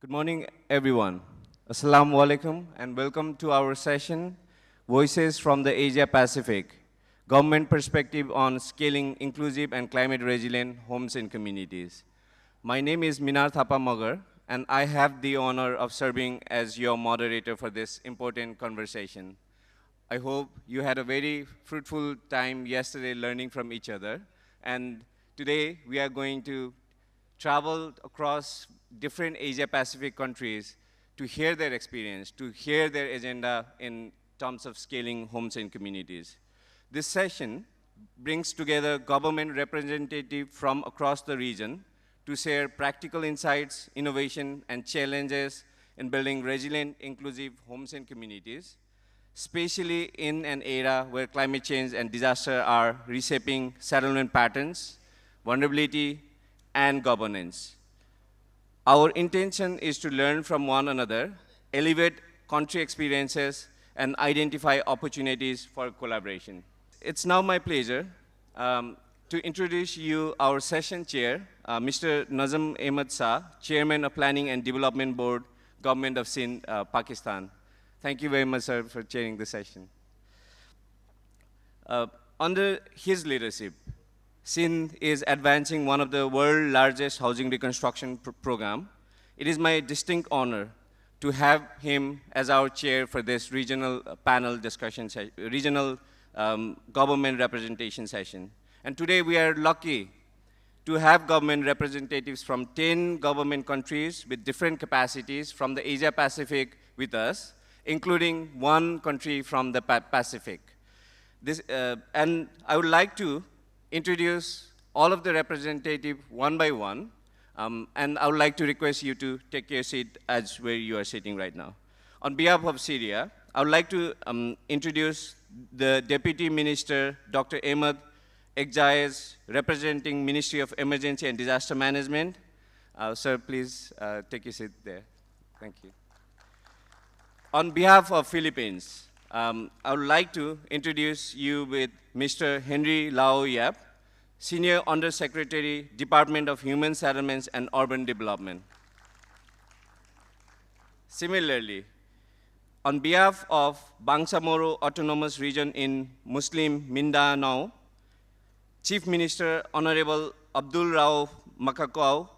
Good morning, everyone. Assalamu alaikum, and welcome to our session, Voices from the Asia Pacific, Government Perspective on Scaling Inclusive and Climate Resilient Homes and Communities. My name is Minar Thapa Magar, and I have the honor of serving as your moderator for this important conversation. I hope you had a very fruitful time yesterday learning from each other, and today we are going to travel across different Asia-Pacific countries to hear their experience, to hear their agenda in terms of scaling homes and communities. This session brings together government representatives from across the region to share practical insights, innovation, and challenges in building resilient, inclusive homes and communities, especially in an era where climate change and disaster are reshaping settlement patterns, vulnerability, and governance. Our intention is to learn from one another, elevate country experiences, and identify opportunities for collaboration. It's now my pleasure to introduce you our session chair, Mr. Najam Ahmed Shah, Chairman of Planning and Development Board, Government of Sindh, Pakistan. Thank you very much, sir, for chairing the session. Under his leadership, Sindh is advancing one of the world's largest housing reconstruction program. It is my distinct honor to have him as our chair for this regional panel discussion, regional government representation session. And today we are lucky to have government representatives from 10 government countries with different capacities from the Asia Pacific with us, including one country from the Pacific. And I would like to introduce all of the representatives one by one, and I would like to request you to take your seat as where you are sitting right now. On behalf of Syria, I would like to introduce the Deputy Minister, Dr. Ahmed, representing Ministry of Emergency and Disaster Management. Sir, please take your seat there. Thank you. On behalf of Philippines, I would like to introduce you with Mr. Henry Lao Yap, Senior Undersecretary, Department of Human Settlements and Urban Development. Similarly, on behalf of Bangsamoro Autonomous Region in Muslim Mindanao, Chief Minister Honorable Abdul Rao Makakau,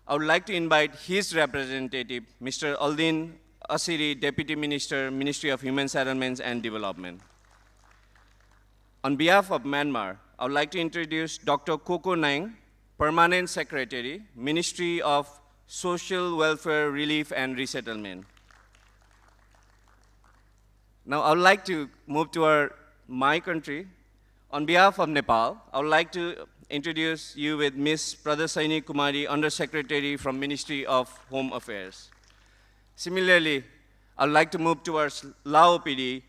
I would like to invite his representative, Mr. Aldin Asiri, Deputy Minister, Ministry of Human Settlements and Development. On behalf of Myanmar, I would like to introduce Dr. Koko Nang, Permanent Secretary, Ministry of Social Welfare, Relief and Resettlement. Now I would like to move to my country. On behalf of Nepal, I would like to introduce you with Ms. Pradasaini Kumari, Undersecretary from Ministry of Home Affairs. Similarly, I would like to move towards Lao PD.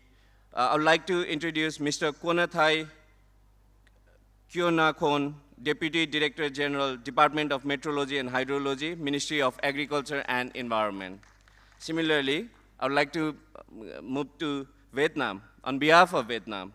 I would like to introduce Mr. Konathai Kyonakhon, Deputy Director General, Department of Meteorology and Hydrology, Ministry of Agriculture and Environment. Similarly, I would like to move to Vietnam. On behalf of Vietnam,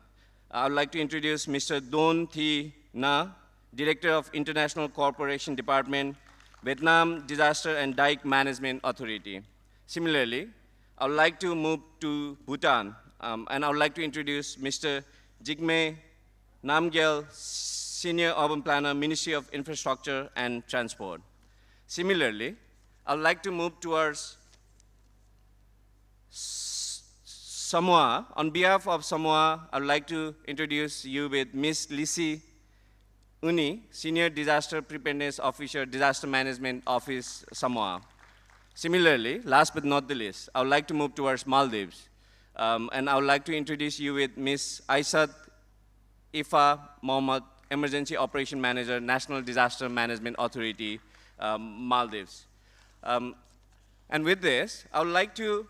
I would like to introduce Mr. Don Thi Na, Director of International Cooperation Department, Vietnam Disaster and Dike Management Authority. Similarly, I would like to move to Bhutan, and I would like to introduce Mr. Jigme Namgyal, Senior Urban Planner, Ministry of Infrastructure and Transport. Similarly, I would like to move towards Samoa. On behalf of Samoa, I would like to introduce you with Ms. Lisi Uni, Senior Disaster Preparedness Officer, Disaster Management Office, Samoa. Similarly, last but not the least, I would like to move towards Maldives. And I would like to introduce you with Ms. Aisat Ifa Mohammed, Emergency Operation Manager, National Disaster Management Authority, Maldives. And with this, I would like to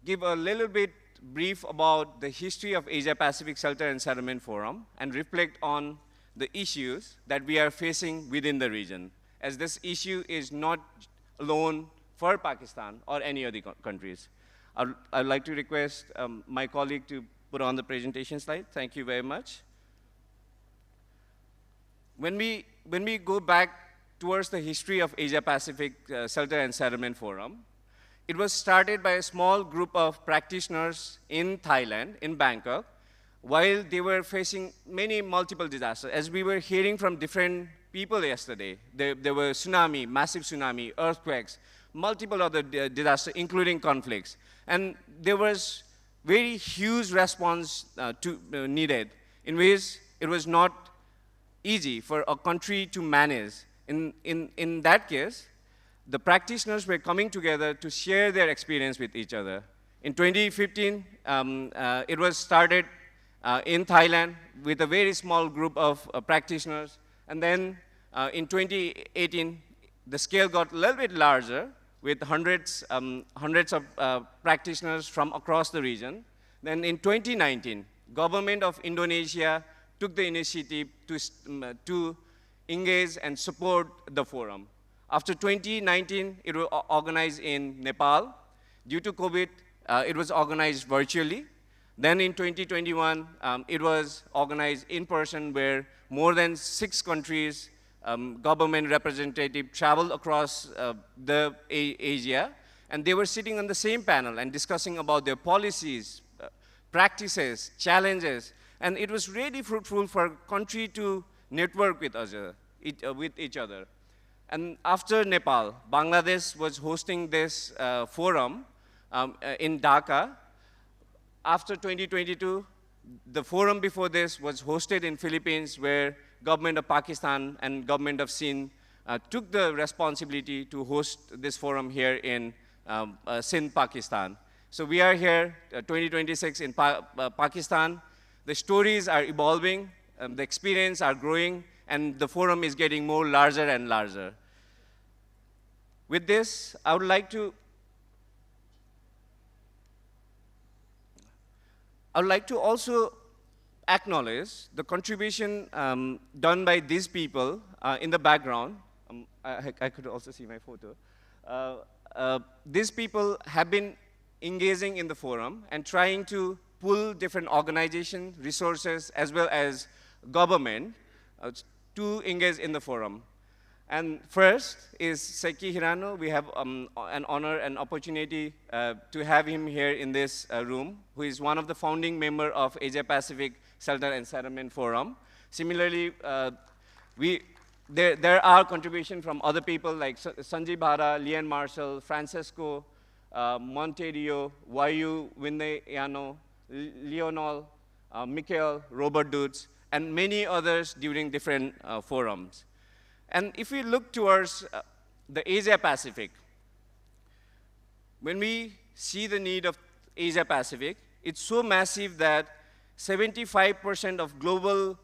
give a little bit brief about the history of Asia Pacific Shelter and Settlement Forum and reflect on the issues that we are facing within the region, as this issue is not alone for Pakistan or any other countries. I'd like to request my colleague to put on the presentation slide. Thank you very much. When we go back towards the history of Asia-Pacific Shelter and Settlement Forum. It was started by a small group of practitioners in Thailand, in Bangkok, while they were facing multiple disasters. As we were hearing from different people yesterday, there were tsunami, massive tsunami, earthquakes, multiple other disasters, including conflicts. And there was very huge response needed, in which it was not easy for a country to manage. In that case, the practitioners were coming together to share their experience with each other. In 2015, it was started in Thailand with a very small group of practitioners. And then in 2018, the scale got a little bit larger with hundreds of practitioners from across the region. Then in 2019, government of Indonesia took the initiative to engage and support the forum. After 2019, it was organized in Nepal. Due to COVID, it was organized virtually. Then in 2021, it was organized in person, where more than 6 countries, government representatives traveled across Asia, and they were sitting on the same panel and discussing about their policies, practices, challenges, and it was really fruitful for country to network with each other. And after Nepal, Bangladesh was hosting this forum in Dhaka. After 2022, the forum before this was hosted in Philippines, where government of Pakistan and government of Sindh took the responsibility to host this forum here in Sindh, Pakistan. So we are here, 2026 in Pakistan. The stories are evolving, the experience are growing, and the forum is getting more larger and larger. With this, I would like to also acknowledge the contribution done by these people in the background. I could also see my photo. These people have been engaging in the forum and trying to pull different organizations, resources, as well as government to engage in the forum. And first is Seki Hirano. We have an honor and opportunity to have him here in this room, who is one of the founding members of Asia-Pacific Shelter and Settlement Forum. Similarly, there are contributions from other people like Sanjay Bhara, Lian Marshall, Francesco, Monterio, Vayu Vindayano, Leonol, Mikhail, Robert Dutz, and many others during different forums. And if we look towards the Asia-Pacific, when we see the need of Asia-Pacific, it's so massive that 75% of global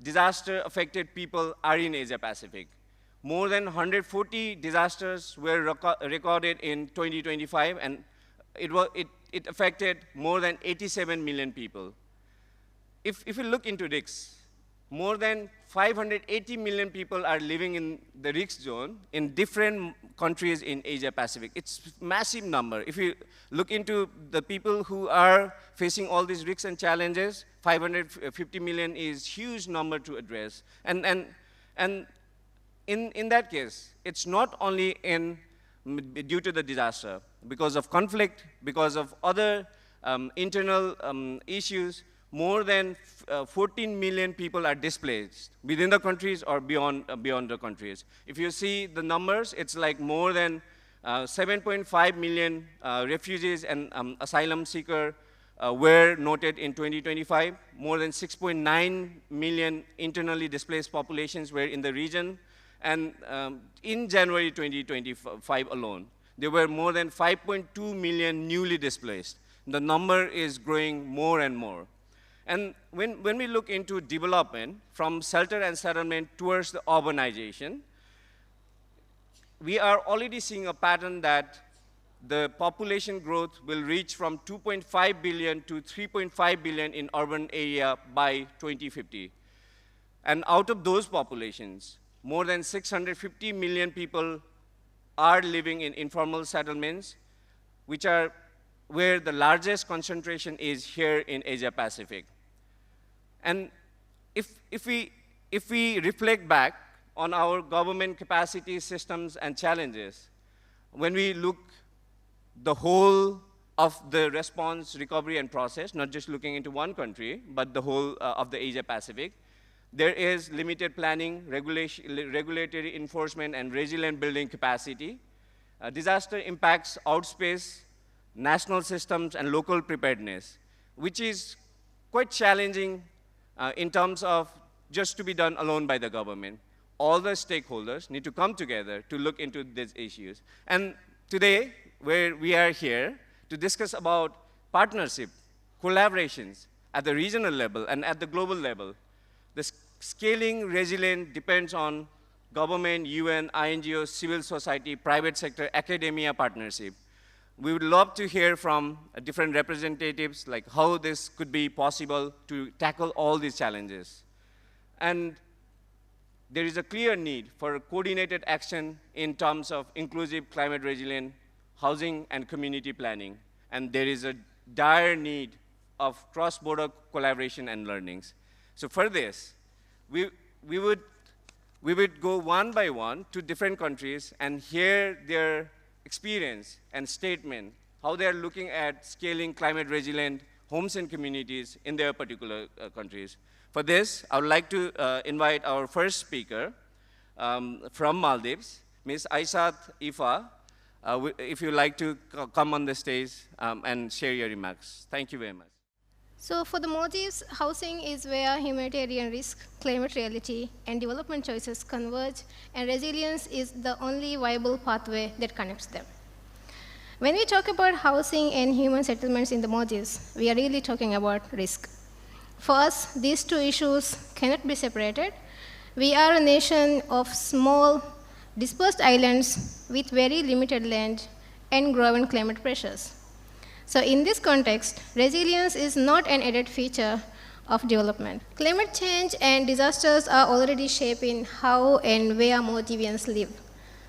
disaster-affected people are in Asia-Pacific. More than 140 disasters were recorded in 2025, and it affected more than 87 million people. If we look into risks, more than 580 million people are living in the risk zone in different countries in Asia-Pacific. It's a massive number. If you look into the people who are facing all these risks and challenges, 550 million is a huge number to address. And in that case, it's not only due to the disaster. Because of conflict, because of other internal issues, more than 14 million people are displaced within the countries or beyond the countries. If you see the numbers, it's like more than 7.5 million refugees and asylum seekers were noted in 2025. More than 6.9 million internally displaced populations were in the region. And in January 2025 alone, there were more than 5.2 million newly displaced. The number is growing more and more. And when we look into development from shelter and settlement towards the urbanization, we are already seeing a pattern that the population growth will reach from 2.5 billion to 3.5 billion in urban area by 2050. And out of those populations, more than 650 million people are living in informal settlements, which are where the largest concentration is here in Asia-Pacific. And if we reflect back on our government capacity, systems, and challenges. When we look the whole of the response, recovery, and process, not just looking into one country, but the whole of the Asia-Pacific, there is limited planning, regulatory enforcement, and resilient building capacity. Disaster impacts outspace national systems and local preparedness, which is quite challenging in terms of just to be done alone by the government. All the stakeholders need to come together to look into these issues. And today, where we are here to discuss about partnership, collaborations at the regional level and at the global level, the scaling resilient depends on government, UN, INGOs, civil society, private sector, academia partnership. We would love to hear from different representatives, like how this could be possible to tackle all these challenges. And there is a clear need for coordinated action in terms of inclusive, climate resilient housing and community planning. And there is a dire need of cross-border collaboration and learnings. So for this, we would go one by one to different countries and hear their experience and statement, how they're looking at scaling climate resilient homes and communities in their particular countries. For this, I would like to invite our first speaker from Maldives, Ms. Aishat Ifa, if you'd like to come on the stage and share your remarks. Thank you very much. So for the Maldives, housing is where humanitarian risk, climate reality, and development choices converge, and resilience is the only viable pathway that connects them. When we talk about housing and human settlements in the Maldives, we are really talking about risk. For us, these two issues cannot be separated. We are a nation of small, dispersed islands with very limited land and growing climate pressures. So in this context, resilience is not an added feature of development. Climate change and disasters are already shaping how and where Maldivians live.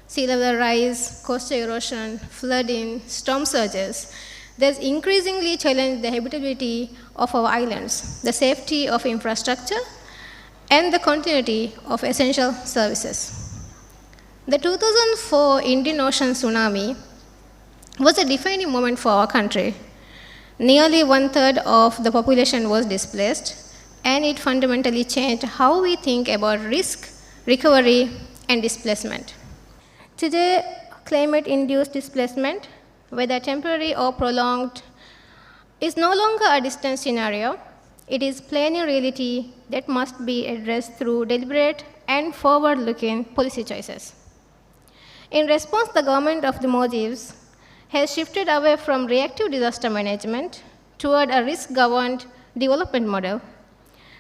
Sea level rise, coastal erosion, flooding, storm surges, there's increasingly challenge the habitability of our islands, the safety of infrastructure, and the continuity of essential services. The 2004 Indian Ocean tsunami was a defining moment for our country. Nearly 1/3 of the population was displaced, and it fundamentally changed how we think about risk, recovery, and displacement. Today, climate-induced displacement, whether temporary or prolonged, is no longer a distant scenario. It is plain reality that must be addressed through deliberate and forward-looking policy choices. In response, the government of the Maldives has shifted away from reactive disaster management toward a risk-governed development model.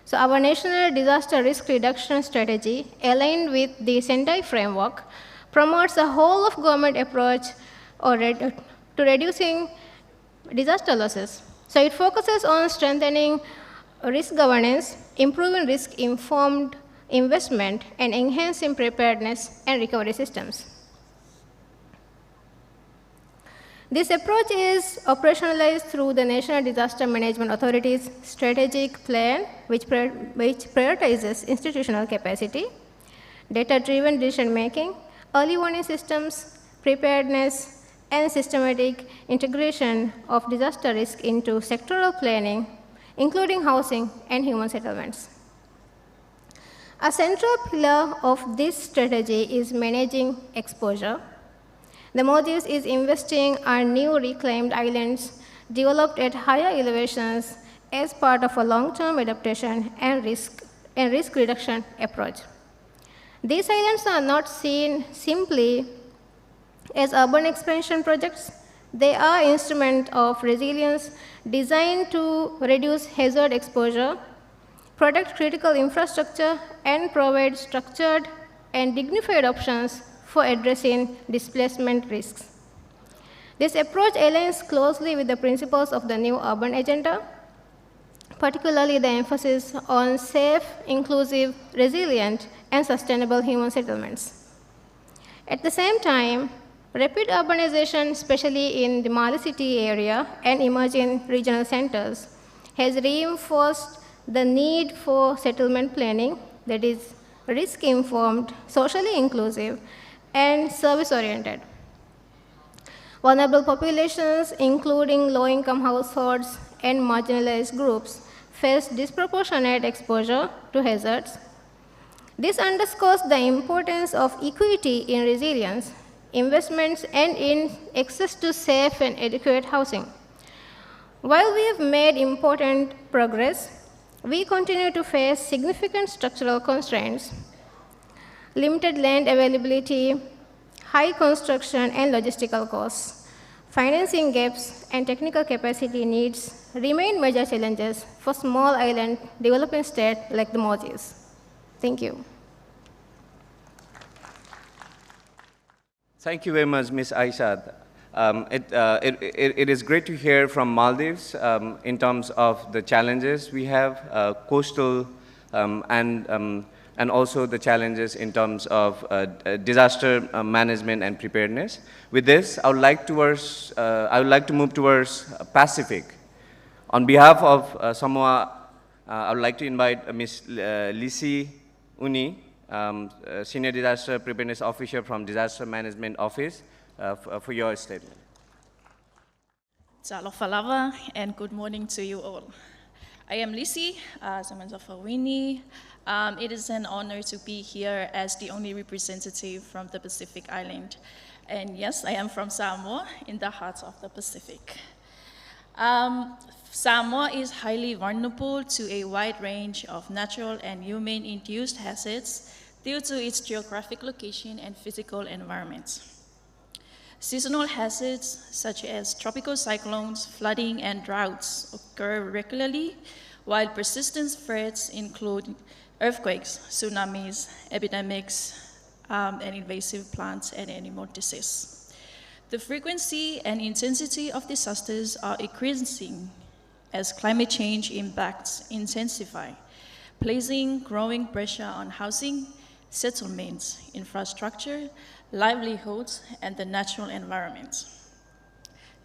So our national disaster risk reduction strategy, aligned with the Sendai framework, promotes a whole-of-government approach to reducing disaster losses. So it focuses on strengthening risk governance, improving risk-informed investment, and enhancing preparedness and recovery systems. This approach is operationalized through the National Disaster Management Authority's strategic plan, which prioritizes institutional capacity, data-driven decision-making, early warning systems, preparedness, and systematic integration of disaster risk into sectoral planning, including housing and human settlements. A central pillar of this strategy is managing exposure. The Maldives is investing in new reclaimed islands developed at higher elevations as part of a long-term adaptation and risk reduction approach. These islands are not seen simply as urban expansion projects. They are instruments of resilience designed to reduce hazard exposure, protect critical infrastructure, and provide structured and dignified options for addressing displacement risks. This approach aligns closely with the principles of the new urban agenda, particularly the emphasis on safe, inclusive, resilient, and sustainable human settlements. At the same time, rapid urbanization, especially in the Mali city area and emerging regional centers, has reinforced the need for settlement planning that is risk-informed, socially inclusive, and service-oriented. Vulnerable populations, including low-income households and marginalized groups, face disproportionate exposure to hazards. This underscores the importance of equity in resilience, investments, and in access to safe and adequate housing. While we have made important progress, we continue to face significant structural constraints. Limited land availability, high construction and logistical costs, financing gaps, and technical capacity needs remain major challenges for small island developing states like the Maldives. Thank you. Thank you very much, Ms. Aishad. It is great to hear from Maldives in terms of the challenges we have, coastal and also the challenges in terms of disaster management and preparedness. With this, I would like to move towards Pacific. On behalf of Samoa, I would like to invite Ms. Lisi Uni, Senior Disaster Preparedness Officer from Disaster Management Office, for your statement. Talofa and good morning to you all. I am Lisi, Winnie. It is an honor to be here as the only representative from the Pacific Island. And yes, I am from Samoa, in the heart of the Pacific. Samoa is highly vulnerable to a wide range of natural and human-induced hazards due to its geographic location and physical environment. Seasonal hazards such as tropical cyclones, flooding, and droughts occur regularly, while persistent threats include earthquakes, tsunamis, epidemics, and invasive plant and animal disease. The frequency and intensity of disasters are increasing as climate change impacts intensify, placing growing pressure on housing, settlements, infrastructure, livelihoods, and the natural environment.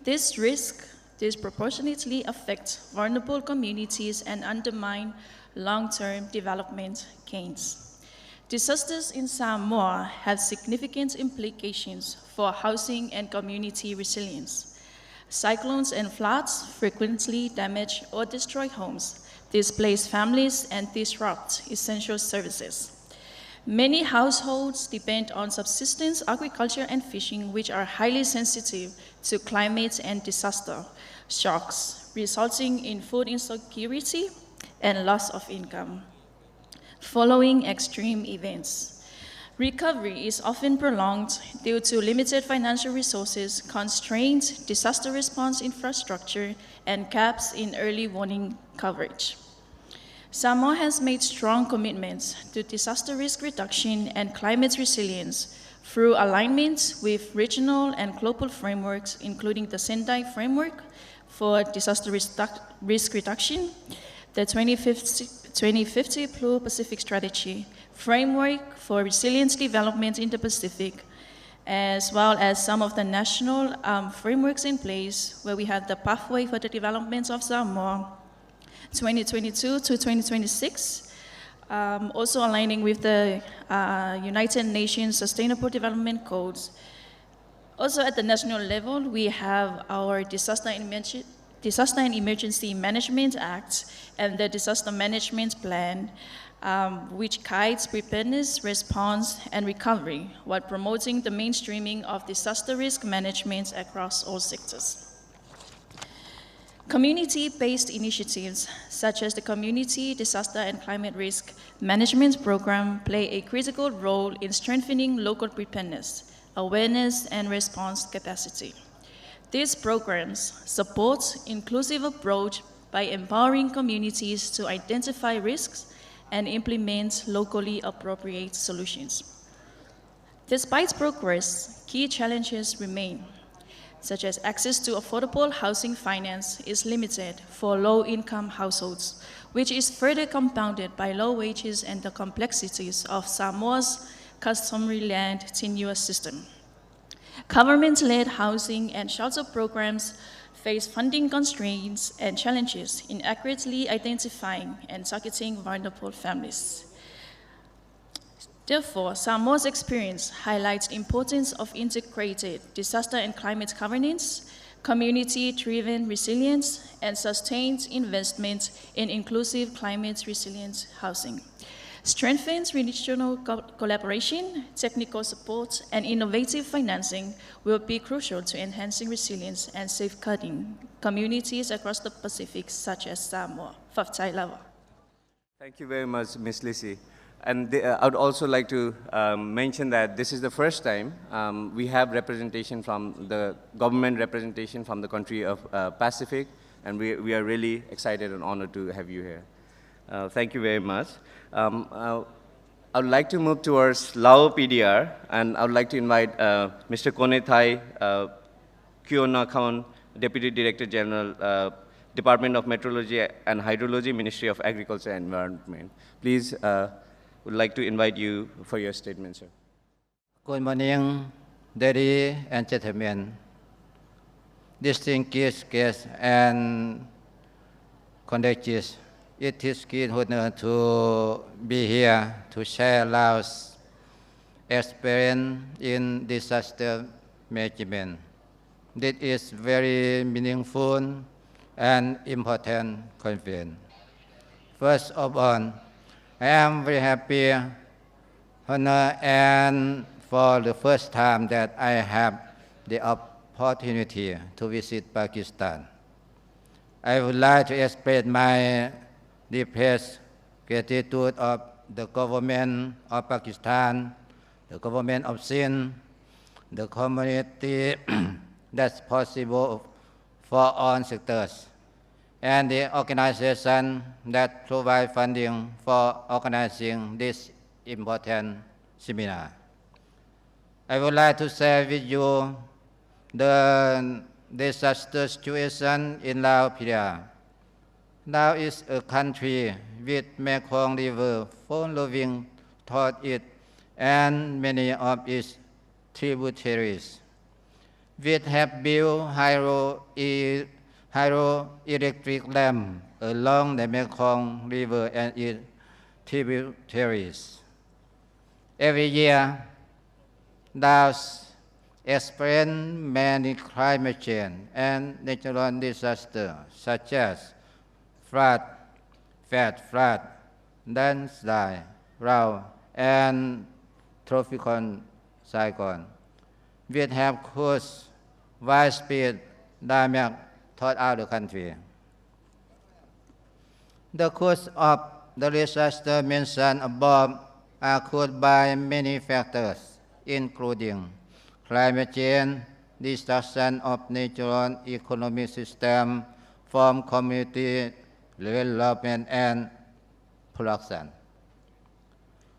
This risk disproportionately affects vulnerable communities and undermine long-term development gains. Disasters in Samoa have significant implications for housing and community resilience. Cyclones and floods frequently damage or destroy homes, displace families, and disrupt essential services. Many households depend on subsistence, agriculture, and fishing, which are highly sensitive to climate and disaster shocks, resulting in food insecurity and loss of income. Following extreme events, recovery is often prolonged due to limited financial resources, constrained disaster response infrastructure, and gaps in early warning coverage. Samoa has made strong commitments to disaster risk reduction and climate resilience through alignment with regional and global frameworks, including the Sendai Framework for Disaster Risk Reduction, the 2050 Blue Pacific Strategy, Framework for Resilience Development in the Pacific, as well as some of the national frameworks in place, where we have the Pathway for the Development of Samoa, 2022 to 2026, also aligning with the United Nations Sustainable Development Goals. Also at the national level, we have our Disaster and Emergency Management Act and the Disaster Management Plan, which guides preparedness, response, and recovery while promoting the mainstreaming of disaster risk management across all sectors. Community-based initiatives, such as the Community Disaster and Climate Risk Management Program, play a critical role in strengthening local preparedness, awareness, and response capacity. These programs support inclusive approach by empowering communities to identify risks and implement locally appropriate solutions. Despite progress, key challenges remain, such as access to affordable housing finance is limited for low-income households, which is further compounded by low wages and the complexities of Samoa's customary land tenure system. Government-led housing and shelter programs face funding constraints and challenges in accurately identifying and targeting vulnerable families. Therefore, Samoa's experience highlights the importance of integrated disaster and climate governance, community-driven resilience, and sustained investment in inclusive climate-resilient housing. Strengthened regional collaboration, technical support, and innovative financing will be crucial to enhancing resilience and safeguarding communities across the Pacific, such as Samoa. Thank you very much, Ms. Lisi. And I would also like to mention that this is the first time we have representation from the government representation from the country of Pacific, and we are really excited and honored to have you here. Thank you very much. I would like to move towards Lao PDR, and I would like to invite Mr. Kone Thai Kiona Khaon, Deputy Director General, Department of Meteorology and Hydrology, Ministry of Agriculture and Environment. Please, would like to invite you for your statement, sir. Good morning, ladies and gentlemen, distinguished guests and colleagues. It is great honor to be here to share Laos' experience in disaster management. This is very meaningful and important conference. First of all, I am very happy, honored, and for the first time that I have the opportunity to visit Pakistan. I would like to express my deepest gratitude of the government of Pakistan, the government of Sindh, the community that's possible for all sectors, and the organization that provide funding for organizing this important seminar. I would like to share with you the disaster situation in Laos. Laos is a country with Mekong River flowing toward it and many of its tributaries. We have built hydroelectric dams along the Mekong River and its tributaries. Every year, Laos experiences many climate change and natural disasters such as flood, landslide, drought, and tropical cyclone, which have caused widespread damage throughout the country. The cause of the disaster mentioned above are caused by many factors, including climate change, destruction of natural economic system, from community development and production.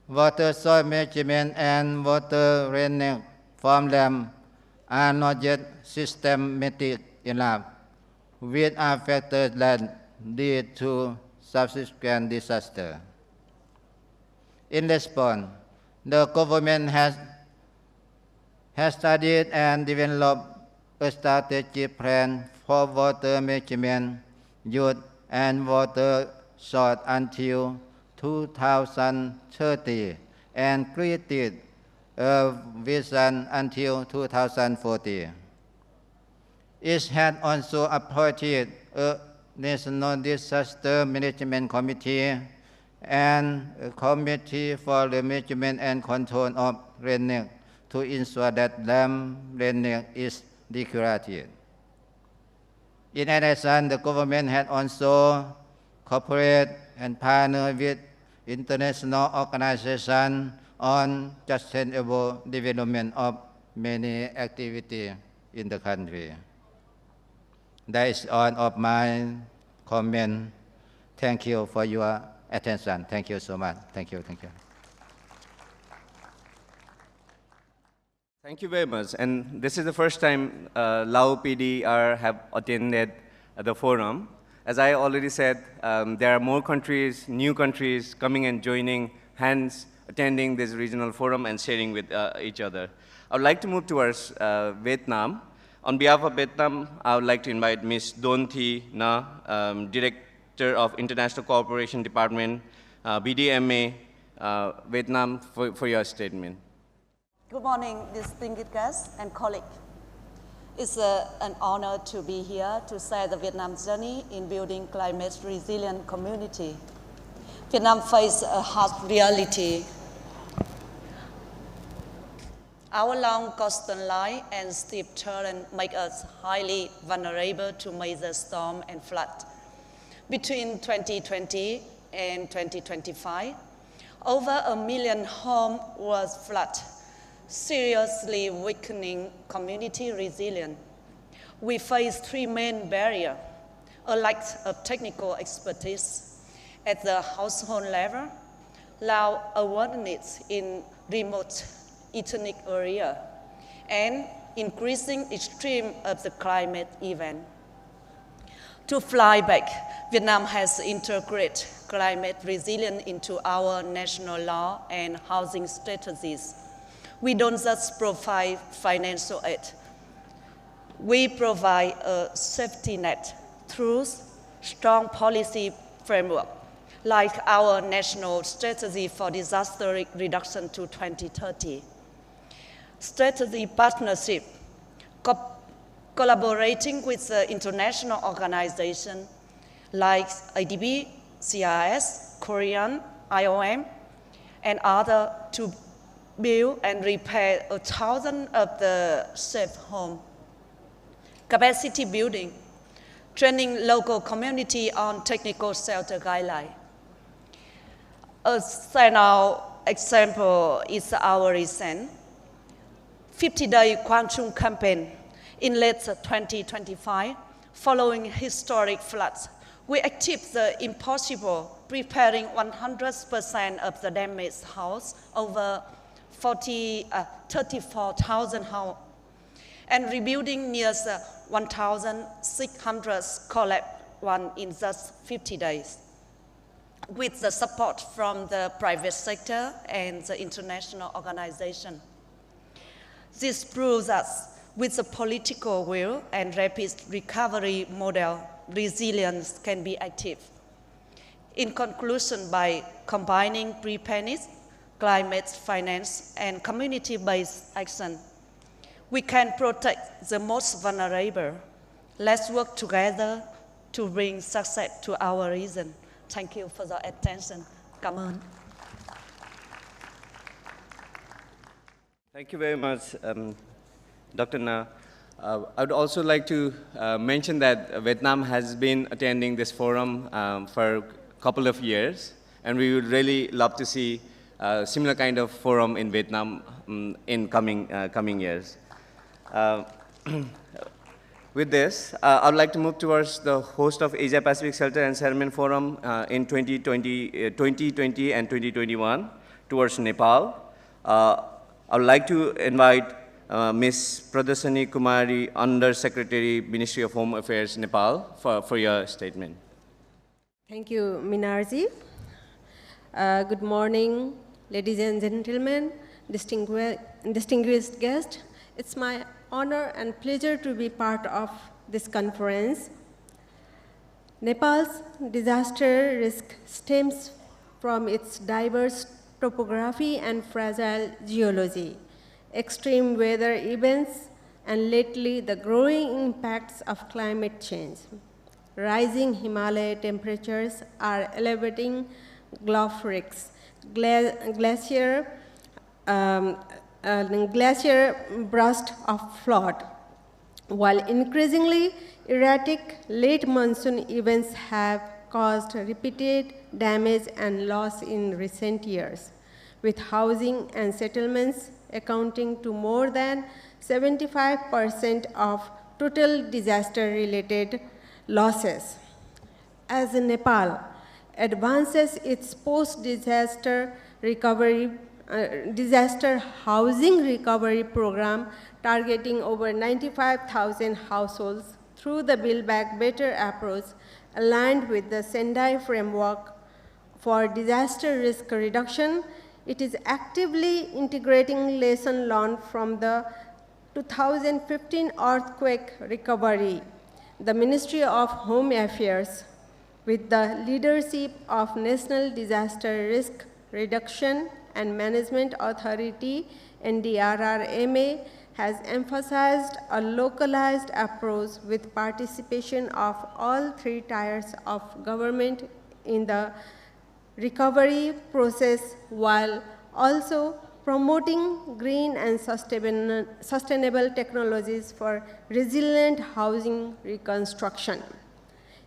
Water soil management and water drainage from them are not yet systematic enough, which are factors that lead to subsequent disaster. In response, the government has studied and developed a strategic plan for water management, use, and water source until 2030 and created a vision until 2040. It had also appointed a National Disaster Management Committee and a Committee for the Management and Control of Drainage to ensure that dam drainage is regulated. In addition, the government had also cooperated and partnered with international organizations on sustainable development of many activities in the country. That is all of my comment. Thank you for your attention. Thank you so much. Thank you. Thank you. Thank you very much. And this is the first time Lao PDR have attended the forum. As I already said, there are more countries, new countries coming and joining hands, attending this regional forum and sharing with each other. I would like to move towards Vietnam. On behalf of Vietnam, I would like to invite Ms. Don Thi Na, Director of International Cooperation Department, BDMA, Vietnam for your statement. Good morning, distinguished guests and colleagues. It's an honor to be here to share the Vietnam journey in building climate resilient community. Vietnam faces a hard reality. Our long coastal line and steep terrain make us highly vulnerable to major storm and flood. Between 2020 and 2025, over 1 million homes was flooded, seriously weakening community resilience. We face 3 main barriers: a lack of technical expertise at the household level, low awareness in remote ethnic area, and increasing extreme of the climate event. To fly back, Vietnam has integrated climate resilience into our national law and housing strategies. We don't just provide financial aid. We provide a safety net through strong policy framework, like our national strategy for disaster reduction to 2030. Strategy partnership, collaborating with international organizations like IDB, CRS, Korean, IOM, and others to build and repair 1,000 of the safe homes. Capacity building, training local community on technical shelter guidelines. A standout example is our recent 50-day Quang Trung campaign. In late 2025, following historic floods, we achieved the impossible, preparing 100% of the damaged house, over 34,000 homes, and rebuilding near 1,600 collapsed ones in just 50 days. With the support from the private sector and the international organization. This proves us, with the political will and rapid recovery model, resilience can be active. In conclusion, by combining preparedness, climate finance, and community-based action, we can protect the most vulnerable. Let's work together to bring success to our region. Thank you for the attention. Cảm ơn. Thank you very much, Dr. Na. I would also like to mention that Vietnam has been attending this forum for a couple of years, and we would really love to see a similar kind of forum in Vietnam in coming years. With this, I would like to move towards the host of Asia Pacific Shelter and Settlement Forum in 2020 and 2021 towards Nepal. I would like to invite Ms. Pradasani Kumari, Under Secretary, Ministry of Home Affairs, Nepal, for your statement. Thank you, Minarji. Good morning, ladies and gentlemen, distinguished guests. It's my honor and pleasure to be part of this conference. Nepal's disaster risk stems from its diverse topography and fragile geology, extreme weather events, and lately the growing impacts of climate change. Rising Himalaya temperatures are elevating Gulf risks. Glacier burst of flood, while increasingly erratic late monsoon events have caused repeated damage and loss in recent years, with housing and settlements accounting to more than 75% of total disaster-related losses. As Nepal advances its post-disaster recovery disaster housing recovery program targeting over 95,000 households through the Build Back Better approach aligned with the Sendai framework for disaster risk reduction, it is actively integrating lessons learned from the 2015 earthquake recovery. The Ministry of Home Affairs, with the leadership of National Disaster Risk Reduction and Management Authority, NDRRMA, has emphasized a localized approach with participation of all three tiers of government in the recovery process, while also promoting green and sustainable technologies for resilient housing reconstruction.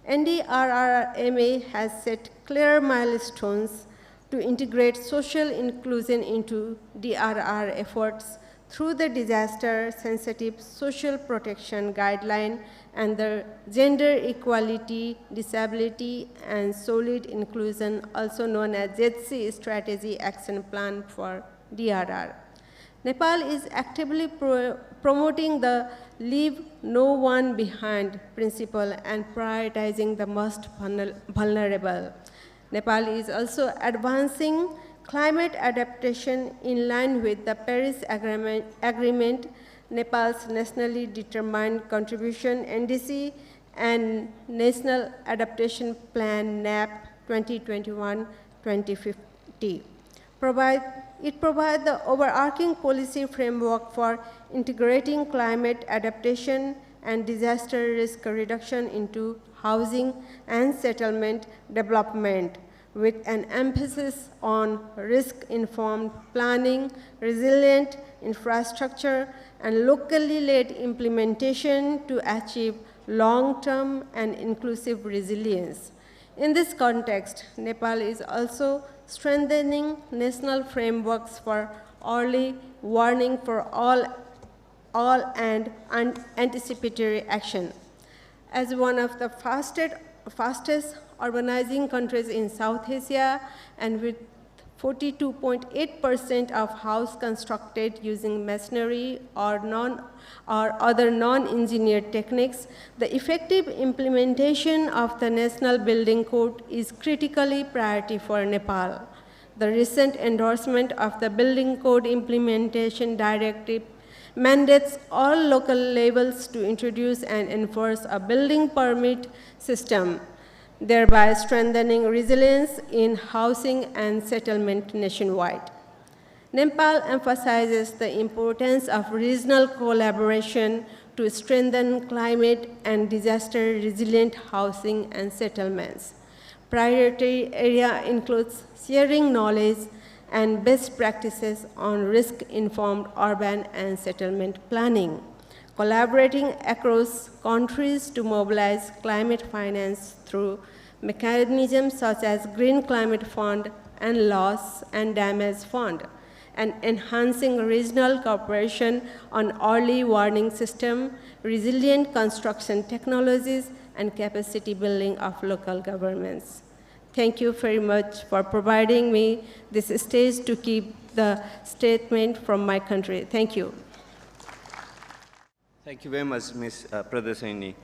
NDRRMA has set clear milestones to integrate social inclusion into DRR efforts through the disaster-sensitive social protection guideline and the Gender Equality, Disability, and Solid Inclusion, also known as ZC Strategy Action Plan for DRR. Nepal is actively promoting the Leave No One Behind principle and prioritizing the most vulnerable. Nepal is also advancing climate adaptation in line with the Paris Agreement, Nepal's nationally determined contribution NDC, and National Adaptation Plan NAP 2021-2050. It provides the overarching policy framework for integrating climate adaptation and disaster risk reduction into housing and settlement development, with an emphasis on risk-informed planning, resilient infrastructure, and locally led implementation to achieve long-term and inclusive resilience. In this context, Nepal is also strengthening national frameworks for early warning for all and anticipatory action. As one of the fastest urbanizing countries in South Asia, and with 42.8% of houses constructed using masonry or other non-engineered techniques, the effective implementation of the National Building Code is critically priority for Nepal. The recent endorsement of the Building Code Implementation Directive mandates all local levels to introduce and enforce a building permit system, thereby strengthening resilience in housing and settlement nationwide. Nepal emphasizes the importance of regional collaboration to strengthen climate and disaster-resilient housing and settlements. Priority area includes sharing knowledge and best practices on risk-informed urban and settlement planning, collaborating across countries to mobilize climate finance through mechanisms such as Green Climate Fund and Loss and Damage Fund, and enhancing regional cooperation on early warning system, resilient construction technologies, and capacity building of local governments. Thank you very much for providing me this stage to keep the statement from my country. Thank you. Thank you very much, Ms. Pradesini.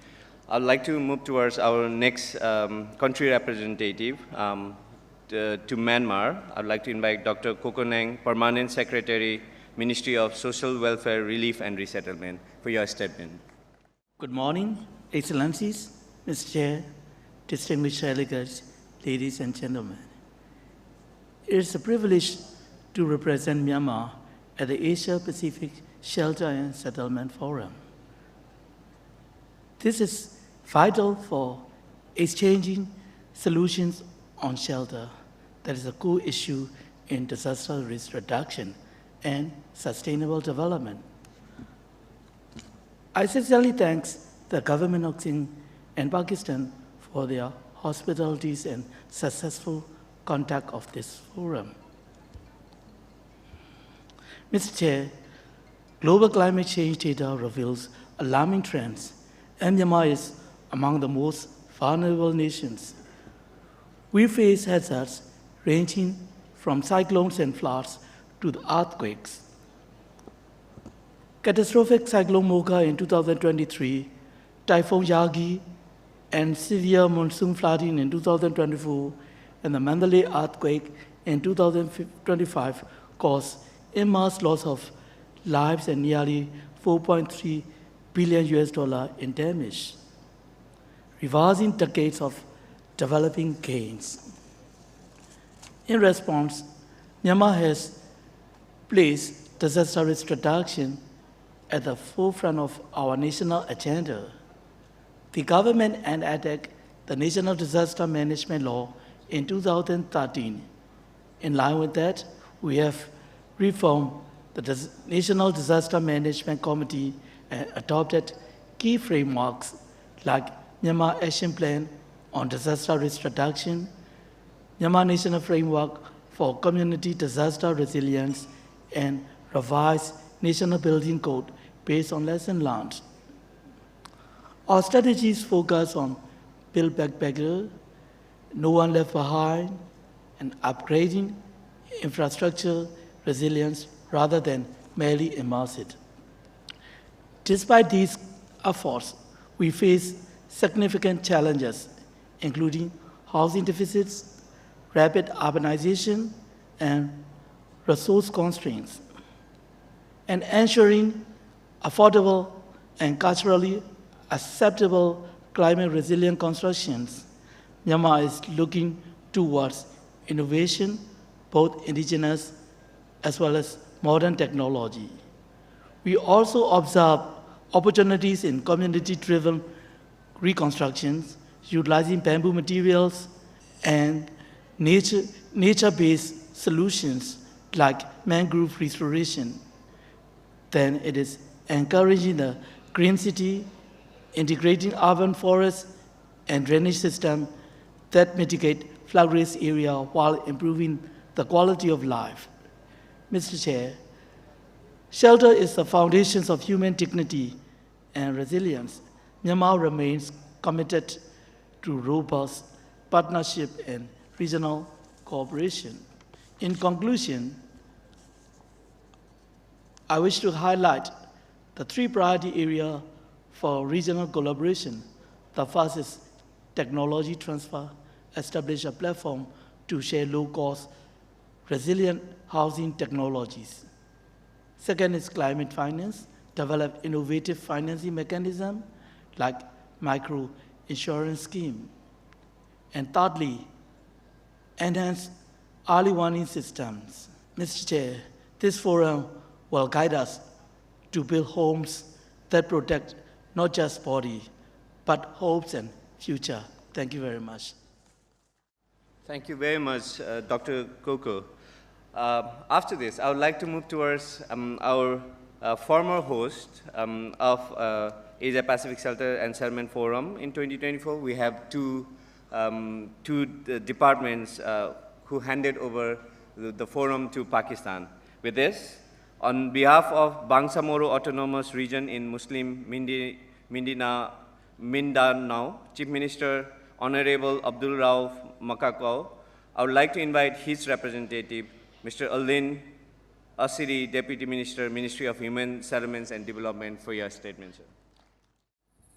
I'd like to move towards our next country representative to Myanmar. I'd like to invite Dr. Kokonang, Permanent Secretary, Ministry of Social Welfare, Relief and Resettlement, for your statement. Good morning, Excellencies, Mr. Chair, distinguished delegates, ladies and gentlemen. It is a privilege to represent Myanmar at the Asia-Pacific Shelter and Settlement Forum. This is vital for exchanging solutions on shelter that is a core issue in disaster risk reduction and sustainable development. I sincerely thank the government of Sindh and Pakistan for their hospitalities and successful conduct of this forum. Mr. Chair, global climate change data reveals alarming trends, and Myanmar is among the most vulnerable nations. We face hazards ranging from cyclones and floods to the earthquakes. Catastrophic Cyclone Magar in 2023, Typhoon Yagi, and severe monsoon flooding in 2024, and the Mandalay earthquake in 2025 caused immense loss of lives and nearly $4.3 billion in damage, reversing decades of developing gains. In response, Myanmar has placed disaster risk reduction at the forefront of our national agenda. The government enacted the National Disaster Management Law in 2013. In line with that, we have reformed the National Disaster Management Committee and adopted key frameworks like Myanmar Action Plan on Disaster Risk Reduction, Myanmar National Framework for Community Disaster Resilience, and revised National Building Code based on lessons learned. Our strategies focus on Build Back Better, No One Left Behind, and upgrading infrastructure resilience rather than merely immerse it. Despite these efforts, we face significant challenges, including housing deficits, rapid urbanization, and resource constraints. And ensuring affordable and culturally acceptable climate-resilient constructions, Myanmar is looking towards innovation, both indigenous as well as modern technology. We also observe opportunities in community-driven reconstructions, utilizing bamboo materials and nature-based solutions like mangrove restoration. Then it is encouraging the green city, integrating urban forests and drainage systems that mitigate flood risk area while improving the quality of life. Mr. Chair, shelter is the foundation of human dignity and resilience. Myanmar remains committed to robust partnership and regional cooperation. In conclusion, I wish to highlight the three priority areas for regional collaboration. The first is technology transfer, establish a platform to share low-cost, resilient housing technologies. Second is climate finance, develop innovative financing mechanisms like micro-insurance scheme. And thirdly, enhance early warning systems. Mr. Chair, this forum will guide us to build homes that protect not just body, but hopes and future. Thank you very much. Thank you very much, Dr. Koko. After this, I would like to move towards our former host of Asia Pacific Shelter and Settlement Forum in 2024. We have two departments who handed over the forum to Pakistan. With this, on behalf of Bangsamoro Autonomous Region in Muslim Mindanao, Chief Minister Honorable Abdul Rauf Makakau, I would like to invite his representative, Mr. Alin Asiri, Deputy Minister, Ministry of Human Settlements and Development, for your statement, sir.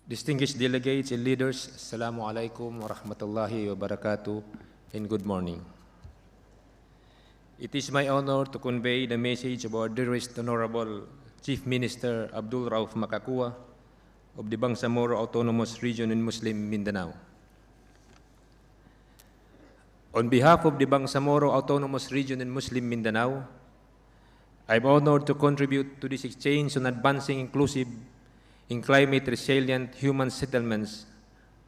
Distinguished delegates and leaders, Assalamu alaikum wa rahmatullahi wa barakatuh, and good morning. It is my honor to convey the message of our dearest Honorable Chief Minister Abdul Rauf Makakua of the Bangsamoro Autonomous Region in Muslim Mindanao. On behalf of the Bangsamoro Autonomous Region in Muslim Mindanao, I am honored to contribute to this exchange on advancing inclusive and climate-resilient human settlements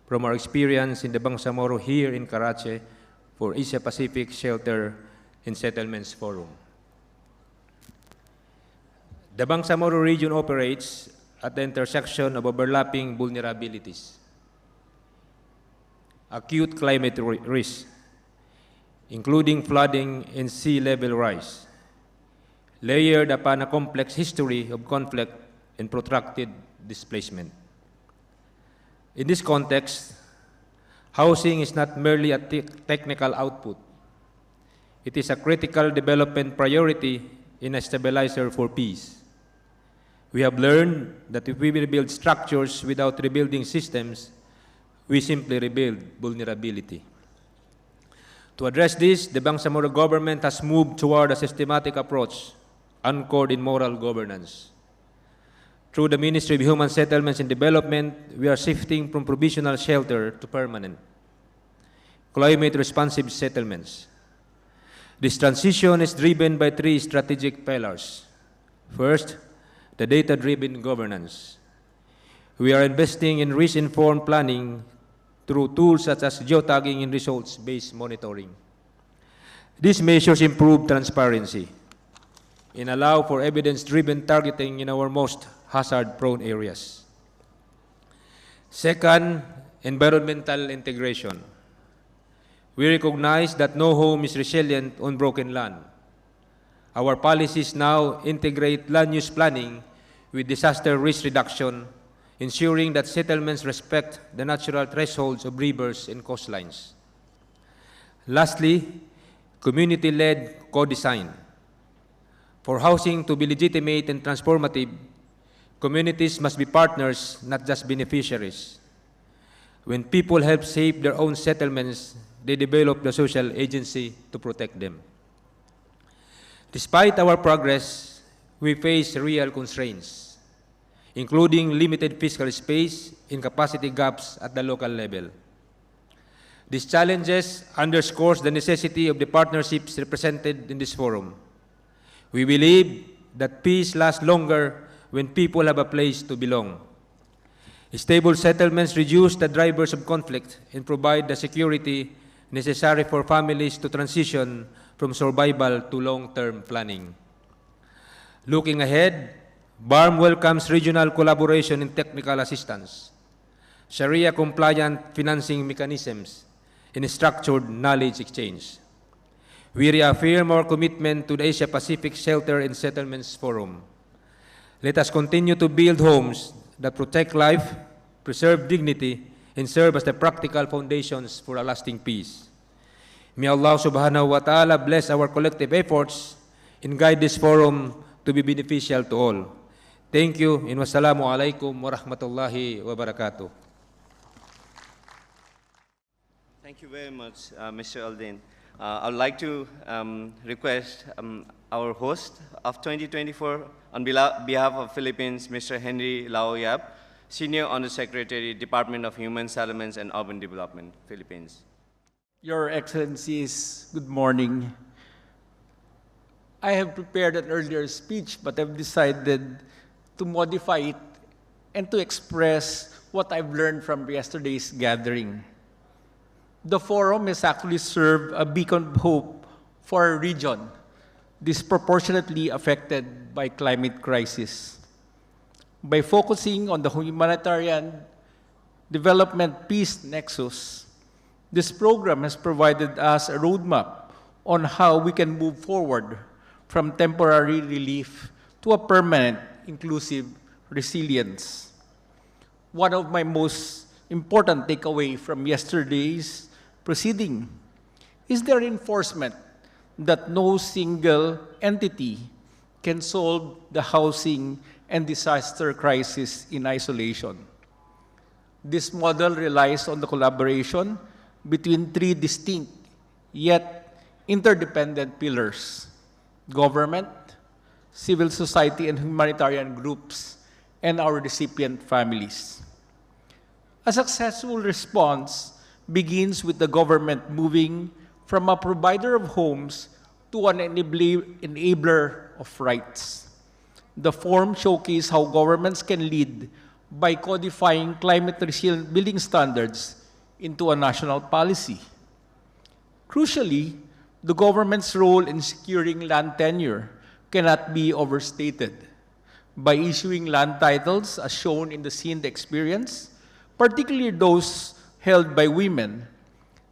from our experience in the Bangsamoro here in Karachi for Asia Pacific Shelter and Settlements Forum. The Bangsamoro region operates at the intersection of overlapping vulnerabilities: acute climate risk, including flooding and sea level rise, layered upon a complex history of conflict and protracted displacement. In this context, housing is not merely a technical output. It is a critical development priority and a stabilizer for peace. We have learned that if we rebuild structures without rebuilding systems, we simply rebuild vulnerability. To address this, the Bangsamoro government has moved toward a systematic approach anchored in moral governance. Through the Ministry of Human Settlements and Development, we are shifting from provisional shelter to permanent, climate-responsive settlements. This transition is driven by three strategic pillars. First, the data-driven governance. We are investing in risk-informed planning through tools such as geotagging and results-based monitoring. These measures improve transparency and allow for evidence-driven targeting in our most hazard-prone areas. Second, environmental integration. We recognize that no home is resilient on broken land. Our policies now integrate land use planning with disaster risk reduction, ensuring that settlements respect the natural thresholds of rivers and coastlines. Lastly, community-led co-design. For housing to be legitimate and transformative, communities must be partners, not just beneficiaries. When people help shape their own settlements, they develop the social agency to protect them. Despite our progress, we face real constraints, including limited fiscal space and capacity gaps at the local level. These challenges underscores the necessity of the partnerships represented in this forum. We believe that peace lasts longer when people have a place to belong. Stable settlements reduce the drivers of conflict and provide the security necessary for families to transition from survival to long-term planning. Looking ahead, BARMM welcomes regional collaboration and technical assistance, Sharia-compliant financing mechanisms, and structured knowledge exchange. We reaffirm our commitment to the Asia-Pacific Shelter and Settlements Forum. Let us continue to build homes that protect life, preserve dignity, and serve as the practical foundations for a lasting peace. May Allah subhanahu wa ta'ala bless our collective efforts and guide this forum to be beneficial to all. Thank you, and wassalamu alaikum wa rahmatullahi wa barakatuh. Thank you very much, Mr. Alden. I would like to request our host of 2024 on behalf of Philippines, Mr. Henry Lao Yap, Senior Undersecretary, Department of Human Settlements and Urban Development, Philippines. Your Excellencies, good morning. I have prepared an earlier speech, but I've decided to modify it and to express what I've learned from yesterday's gathering. The forum has actually served a beacon of hope for a region disproportionately affected by climate crisis. By focusing on the humanitarian development peace nexus, this program has provided us a roadmap on how we can move forward from temporary relief to a permanent, inclusive resilience. One of my most important takeaways from yesterday's proceeding is the reinforcement that no single entity can solve the housing and disaster crisis in isolation. This model relies on the collaboration between three distinct yet interdependent pillars: government, civil society and humanitarian groups, and our recipient families. A successful response begins with the government moving from a provider of homes to an enabler of rights. The forum showcased how governments can lead by codifying climate-resilient building standards into a national policy. Crucially, the government's role in securing land tenure cannot be overstated. By issuing land titles, as shown in the Sindh experience, particularly those held by women,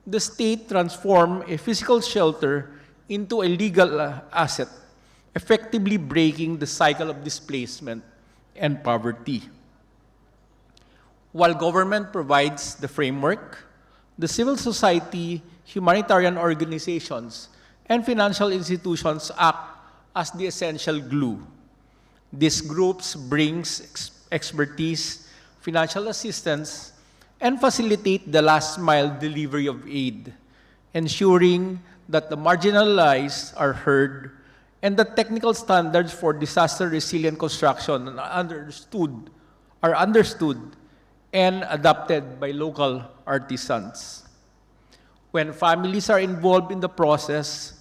the state transformed a physical shelter into a legal asset, effectively breaking the cycle of displacement and poverty. While government provides the framework, the civil society, humanitarian organizations, and financial institutions act as the essential glue. These groups bring expertise, financial assistance, and facilitate the last-mile delivery of aid, ensuring that the marginalized are heard and that technical standards for disaster-resilient construction are understood and adopted by local artisans. When families are involved in the process,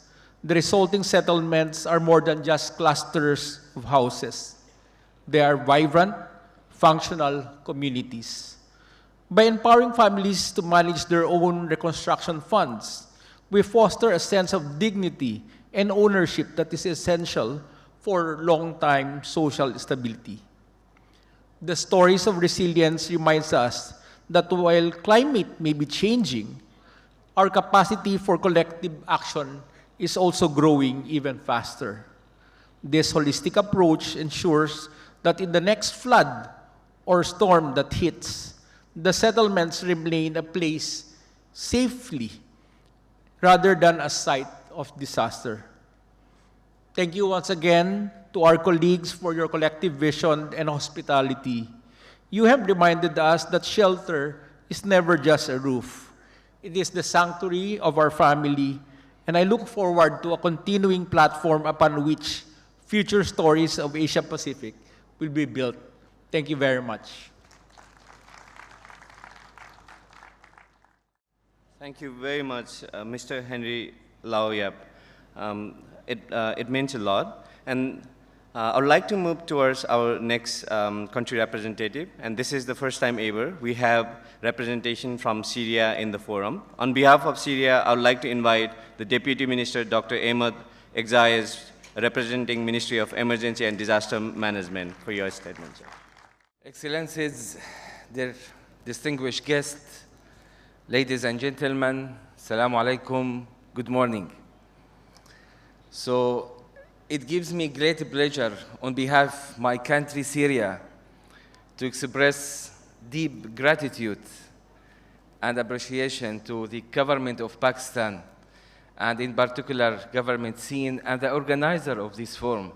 The resulting settlements are more than just clusters of houses. They are vibrant, functional communities. By empowering families to manage their own reconstruction funds, we foster a sense of dignity and ownership that is essential for long-time social stability. The stories of resilience reminds us that while climate may be changing, our capacity for collective action is also growing even faster. This holistic approach ensures that in the next flood or storm that hits, the settlements remain a place safely rather than a site of disaster. Thank you once again to our colleagues for your collective vision and hospitality. You have reminded us that shelter is never just a roof. It is the sanctuary of our family, and I look forward to a continuing platform upon which future stories of Asia Pacific will be built. Thank you very much. Thank you very much, Mr. Henry Lau Yap. It means a lot. And I would like to move towards our next country representative. And this is the first time ever we have representation from Syria in the forum. On behalf of Syria, I would like to invite the Deputy Minister, Dr. Ahmed, representing Ministry of Emergency and Disaster Management, for your statement, sir. Excellencies, dear distinguished guests, ladies and gentlemen, Assalamu alaikum, good morning. So it gives me great pleasure on behalf of my country, Syria, to express deep gratitude and appreciation to the government of Pakistan, and in particular, government Sindh and the organizer of this forum,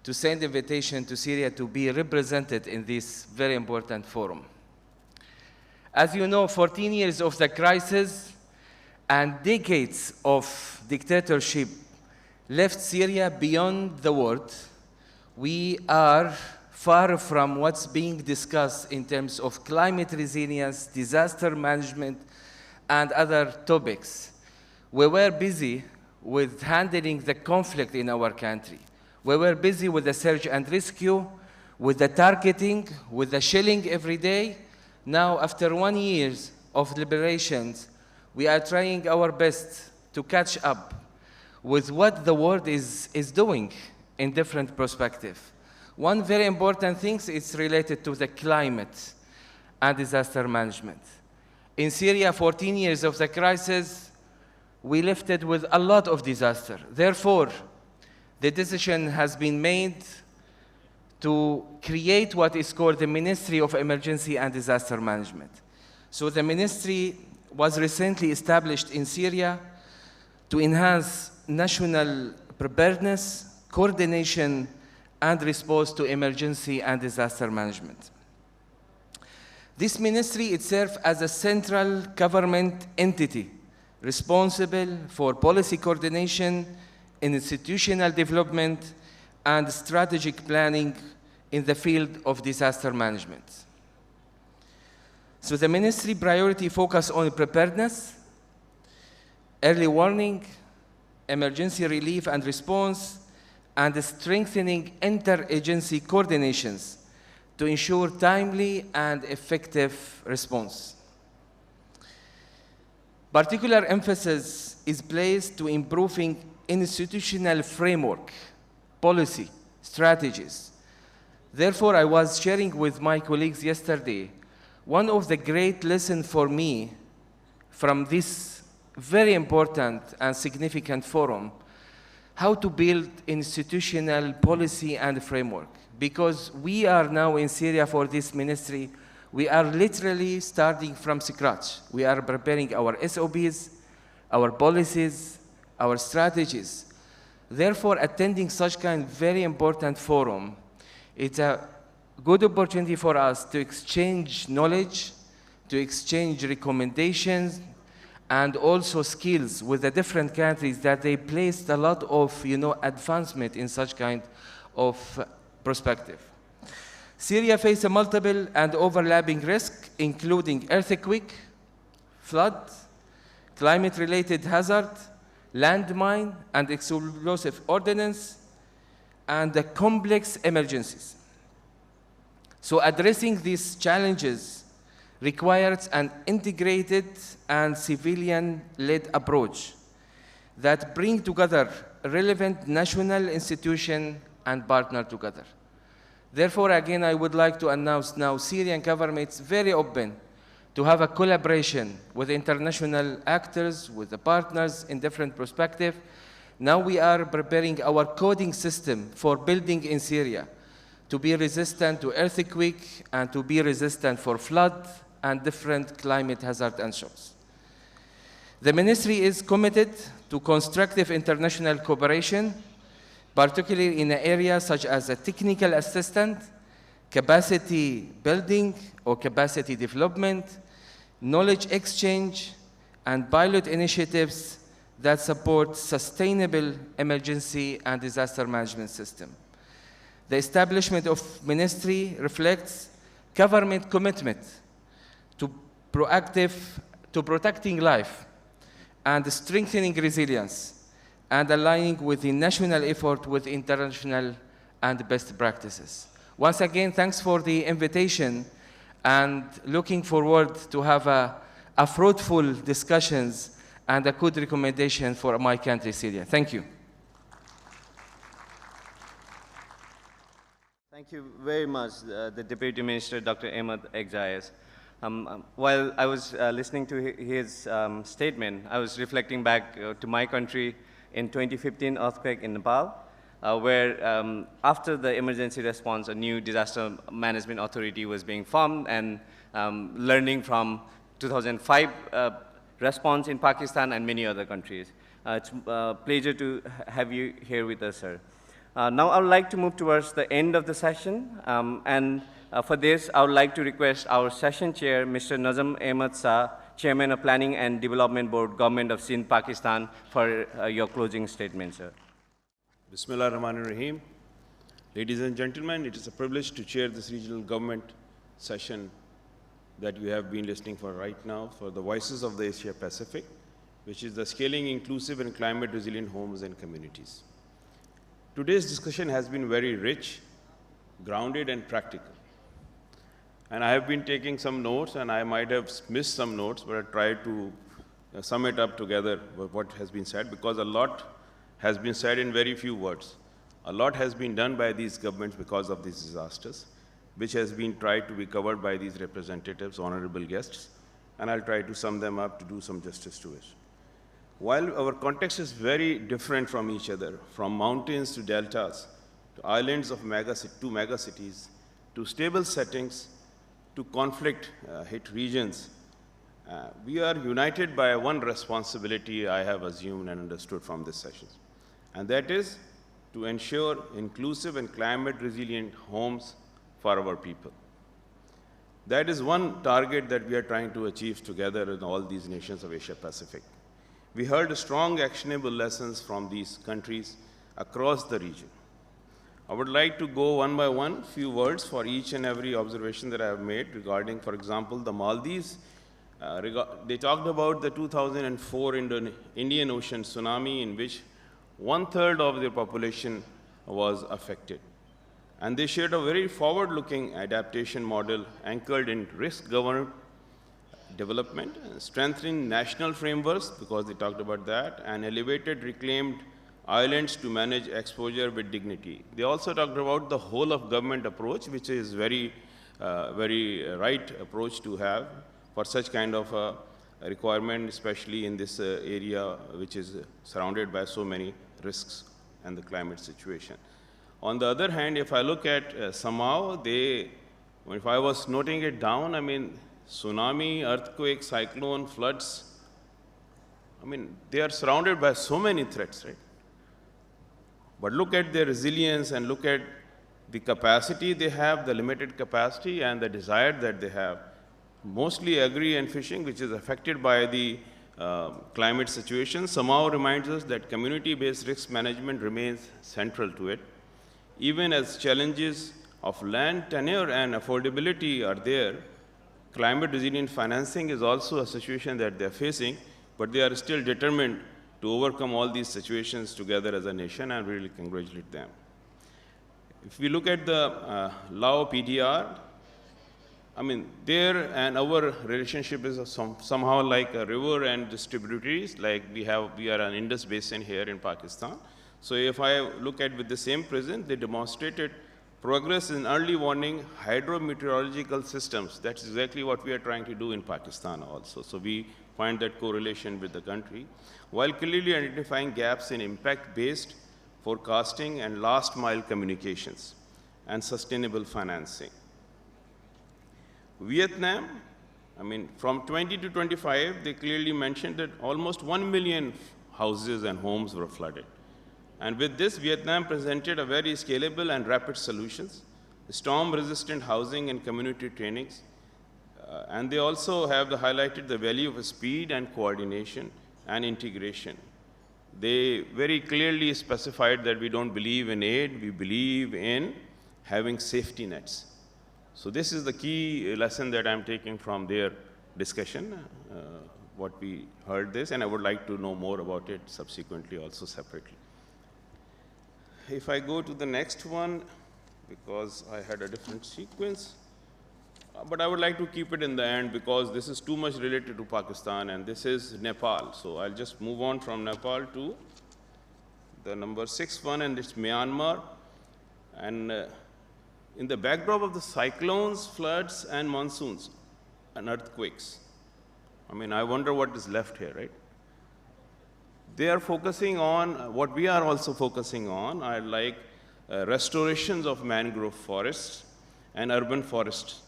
to send invitation to Syria to be represented in this very important forum. As you know, 14 years of the crisis and decades of dictatorship left Syria beyond the world. We are far from what's being discussed in terms of climate resilience, disaster management, and other topics. We were busy with handling the conflict in our country. We were busy with the search and rescue, with the targeting, with the shelling every day. Now, after 1 year of liberations, we are trying our best to catch up with what the world is doing in different perspectives. One very important thing is related to the climate and disaster management. In Syria, 14 years of the crisis, we left it with a lot of disaster. Therefore, the decision has been made to create what is called the Ministry of Emergency and Disaster Management. So the ministry was recently established in Syria to enhance national preparedness, coordination, and response to emergency and disaster management. This ministry itself as a central government entity responsible for policy coordination, institutional development, and strategic planning in the field of disaster management. So the ministry priority focus on preparedness, early warning, emergency relief and response, and strengthening interagency coordinations to ensure timely and effective response. Particular emphasis is placed to improving institutional framework, policy, strategies. Therefore, I was sharing with my colleagues yesterday, one of the great lessons for me from this very important and significant forum, how to build institutional policy and framework. Because we are now in Syria for this ministry, we are literally starting from scratch. We are preparing our SOPs, our policies, our strategies. Therefore, attending such kind of very important forum, it's a good opportunity for us to exchange knowledge, to exchange recommendations, and also skills with the different countries that they placed a lot of advancement in such kind of perspective. Syria faces multiple and overlapping risks, including earthquake, flood, climate-related hazard, landmine and explosive ordnance, and the complex emergencies. So addressing these challenges requires an integrated and civilian-led approach that bring together relevant national institutions and partner together. Therefore, again, I would like to announce now Syrian government is very open to have a collaboration with international actors, with the partners in different perspectives. Now we are preparing our coding system for building in Syria to be resistant to earthquake and to be resistant for flood and different climate hazard and shocks. The ministry is committed to constructive international cooperation, particularly in areas such as technical assistance, capacity building or capacity development, knowledge exchange, and pilot initiatives that support sustainable emergency and disaster management system. The establishment of ministry reflects government commitment to protecting life and strengthening resilience and aligning with the national effort with international and best practices. Once again, thanks for the invitation and looking forward to have a fruitful discussions and a good recommendation for my country, Syria. Thank you. Thank you very much, the Deputy Minister, Dr. Ahmed Egzayes. While I was listening to his statement, I was reflecting back to my country in 2015 earthquake in Nepal, where after the emergency response, a new disaster management authority was being formed, and learning from 2005 response in Pakistan and many other countries. It's a pleasure to have you here with us, sir. Now I would like to move towards the end of the session, for this, I would like to request our session chair, Mr. Najam Ahmed Shah, Chairman of Planning and Development Board, Government of Sindh, Pakistan, for your closing statement, sir. Bismillah ar-Rahman ar-Rahim. Ladies and gentlemen, it is a privilege to chair this regional government session that you have been listening for right now for the Voices of the Asia Pacific, which is the Scaling Inclusive and Climate Resilient Homes and Communities. Today's discussion has been very rich, grounded, and practical. And I have been taking some notes, and I might have missed some notes, but I tried to sum it up together with what has been said, because a lot has been said in very few words. A lot has been done by these governments because of these disasters, which has been tried to be covered by these representatives, honorable guests, and I'll try to sum them up to do some justice to it. While our context is very different from each other, from mountains to deltas, to islands of megacities, to stable settings, to conflict-hit regions, we are united by one responsibility I have assumed and understood from this session, and that is to ensure inclusive and climate-resilient homes for our people. That is one target that we are trying to achieve together in all these nations of Asia Pacific. We heard strong actionable lessons from these countries across the region. I would like to go one by one, few words for each and every observation that I have made regarding, for example, the Maldives. They talked about the 2004 Indian Ocean tsunami, in which 1/3 of their population was affected. And they shared a very forward-looking adaptation model anchored in risk-governed development, strengthening national frameworks, because they talked about that, and elevated reclaimed islands to manage exposure with dignity. They also talked about the whole of government approach, which is very right approach to have for such kind of a requirement, especially in this area which is surrounded by so many risks and the climate situation. On the other hand, if I look at Samoa, if I was noting it down, I mean, tsunami, earthquake, cyclone, floods, I mean, they are surrounded by so many threats, right? But look at their resilience and look at the capacity they have, the limited capacity and the desire that they have. Mostly agri and fishing, which is affected by the climate situation. Samoa reminds us that community-based risk management remains central to it. Even as challenges of land tenure and affordability are there, climate resilient financing is also a situation that they're facing, but they are still determined to overcome all these situations together as a nation, and really congratulate them. If we look at the Lao PDR, I mean, their and our relationship is somehow like a river and distributaries, like we are an Indus basin here in Pakistan. So if I look at with the same prism, they demonstrated progress in early warning hydrometeorological systems. That's exactly what we are trying to do in Pakistan also. So we find that correlation with the country, while clearly identifying gaps in impact-based forecasting and last-mile communications and sustainable financing. Vietnam, I mean, from 20 to 25, they clearly mentioned that almost 1 million houses and homes were flooded. And with this, Vietnam presented a very scalable and rapid solutions, storm-resistant housing and community trainings. And they also have highlighted the value of speed and coordination and integration. They very clearly specified that we don't believe in aid, we believe in having safety nets. So this is the key lesson that I'm taking from their discussion, what we heard this, and I would like to know more about it subsequently also separately. If I go to the next one, because I had a different sequence, but I would like to keep it in the end because this is too much related to Pakistan, and this is Nepal. So I'll just move on from Nepal to the number 6 one, and it's Myanmar. And in the backdrop of the cyclones, floods, and monsoons, and earthquakes, I mean, I wonder what is left here, right? They are focusing on, what we are also focusing on, are like restorations of mangrove forests and urban forests.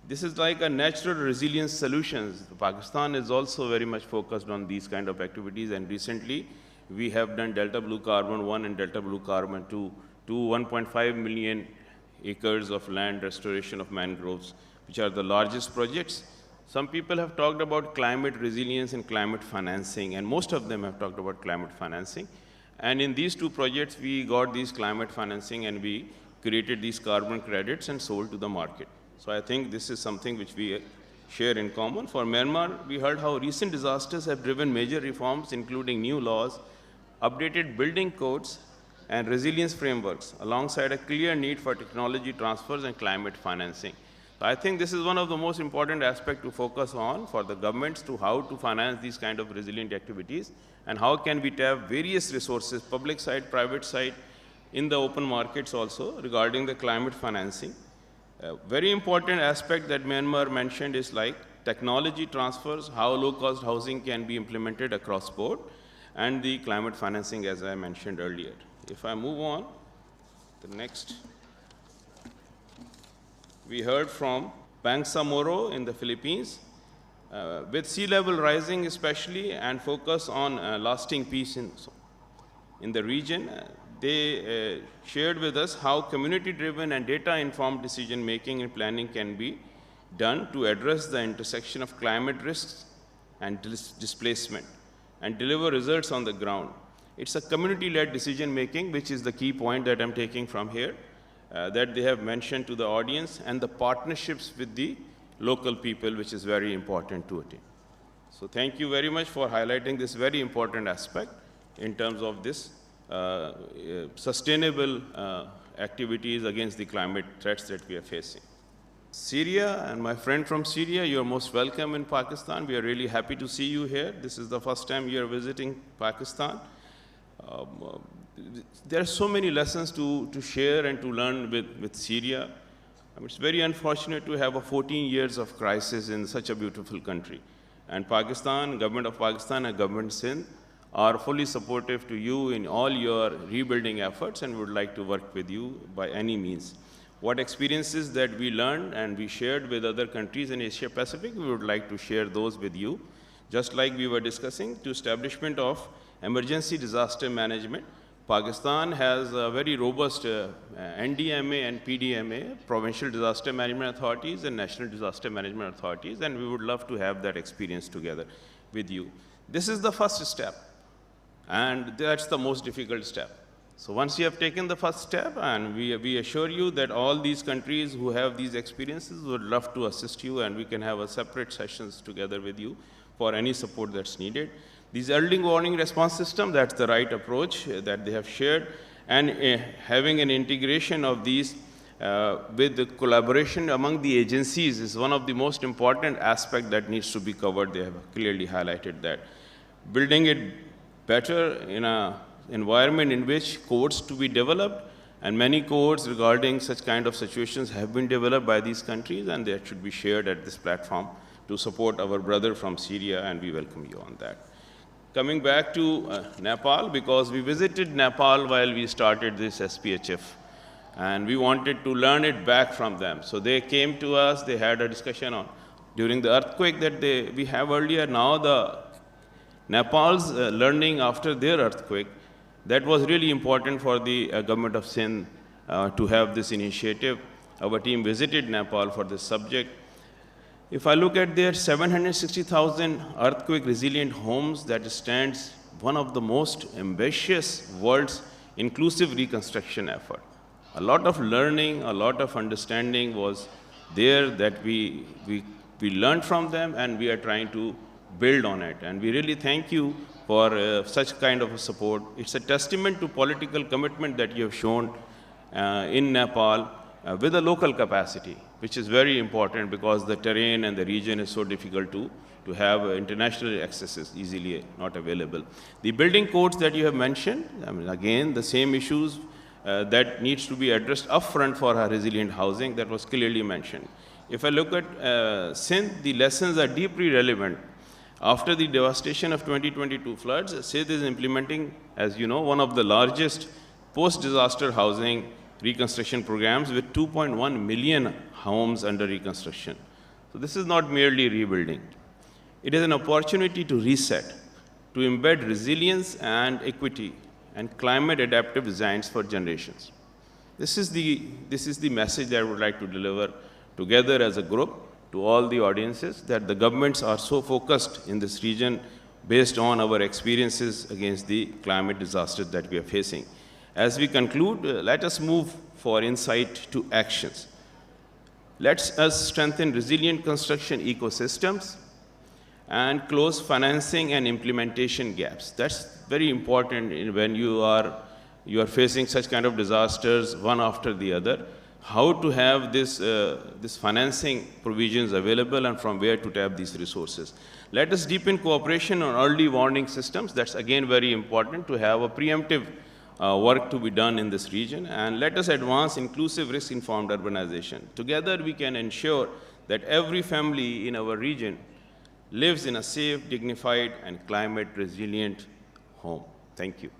This is like a natural resilience solutions. Pakistan is also very much focused on these kind of activities, and recently we have done Delta Blue Carbon 1 and Delta Blue Carbon 2 to 1.5 million acres of land restoration of mangroves, which are the largest projects. Some people have talked about climate resilience and climate financing, and most of them have talked about climate financing. And in these two projects, we got these climate financing and we created these carbon credits and sold to the market. So I think this is something which we share in common. For Myanmar, we heard how recent disasters have driven major reforms, including new laws, updated building codes, and resilience frameworks, alongside a clear need for technology transfers and climate financing. So I think this is one of the most important aspects to focus on for the governments to how to finance these kind of resilient activities, and how can we tap various resources, public side, private side, in the open markets also regarding the climate financing. A very important aspect that Myanmar mentioned is like technology transfers, how low-cost housing can be implemented across board, and the climate financing, as I mentioned earlier. If I move on, the next, we heard from Bangsamoro in the Philippines. With sea level rising especially, and focus on lasting peace in the region, they shared with us how community-driven and data-informed decision-making and planning can be done to address the intersection of climate risks and displacement, and deliver results on the ground. It's a community-led decision-making, which is the key point that I'm taking from here, that they have mentioned to the audience, and the partnerships with the local people, which is very important to attain. So thank you very much for highlighting this very important aspect in terms of this sustainable activities against the climate threats that we are facing. Syria, and my friend from Syria, you're most welcome in Pakistan. We are really happy to see you here. This is the first time you're visiting Pakistan. There are so many lessons to share and to learn with Syria. I mean, it's very unfortunate to have 14 years of crisis in such a beautiful country. And Pakistan, government of Pakistan and government Sindh are fully supportive to you in all your rebuilding efforts, and would like to work with you by any means. What experiences that we learned and we shared with other countries in Asia Pacific, we would like to share those with you. Just like we were discussing, to establishment of emergency disaster management, Pakistan has a very robust NDMA and PDMA, Provincial Disaster Management Authorities and National Disaster Management Authorities, and we would love to have that experience together with you. This is the first step, and that's the most difficult step. So once you have taken the first step, and we assure you that all these countries who have these experiences would love to assist you, and we can have a separate sessions together with you for any support that's needed. These early warning response systems, that's the right approach that they have shared, and having an integration of these with the collaboration among the agencies is one of the most important aspects that needs to be covered. They have clearly highlighted that. Building it better in an environment in which codes to be developed, and many codes regarding such kind of situations have been developed by these countries, and they should be shared at this platform to support our brother from Syria, and we welcome you on that. Coming back to Nepal, because we visited Nepal while we started this SPHF, and we wanted to learn it back from them. So they came to us, they had a discussion on, during the earthquake that we have earlier, now the Nepal's learning after their earthquake, that was really important for the government of Sindh to have this initiative. Our team visited Nepal for this subject. If I look at their 760,000 earthquake resilient homes, that stands one of the most ambitious world's inclusive reconstruction effort. A lot of learning, a lot of understanding was there that we learned from them, and we are trying to build on it. And we really thank you for such kind of a support. It's a testament to political commitment that you have shown in Nepal with a local capacity, which is very important because the terrain and the region is so difficult to have international access is easily not available. The building codes that you have mentioned, I mean, again, the same issues that needs to be addressed upfront for our resilient housing, that was clearly mentioned. If I look at Sindh, the lessons are deeply relevant. After the devastation of 2022 floods, Sindh is implementing, as you know, one of the largest post-disaster housing reconstruction programs with 2.1 million homes under reconstruction. So this is not merely rebuilding. It is an opportunity to reset, to embed resilience and equity and climate adaptive designs for generations. This is the message that I would like to deliver together as a group to all the audiences, that the governments are so focused in this region based on our experiences against the climate disasters that we are facing. As we conclude, let us move for insight to actions. Let us strengthen resilient construction ecosystems and close financing and implementation gaps. That's very important when you are facing such kind of disasters one after the other. How to have this financing provisions available and from where to tap these resources. Let us deepen cooperation on early warning systems. That's again very important to have a preemptive work to be done in this region. And let us advance inclusive risk-informed urbanization. Together we can ensure that every family in our region lives in a safe, dignified, and climate-resilient home. Thank you.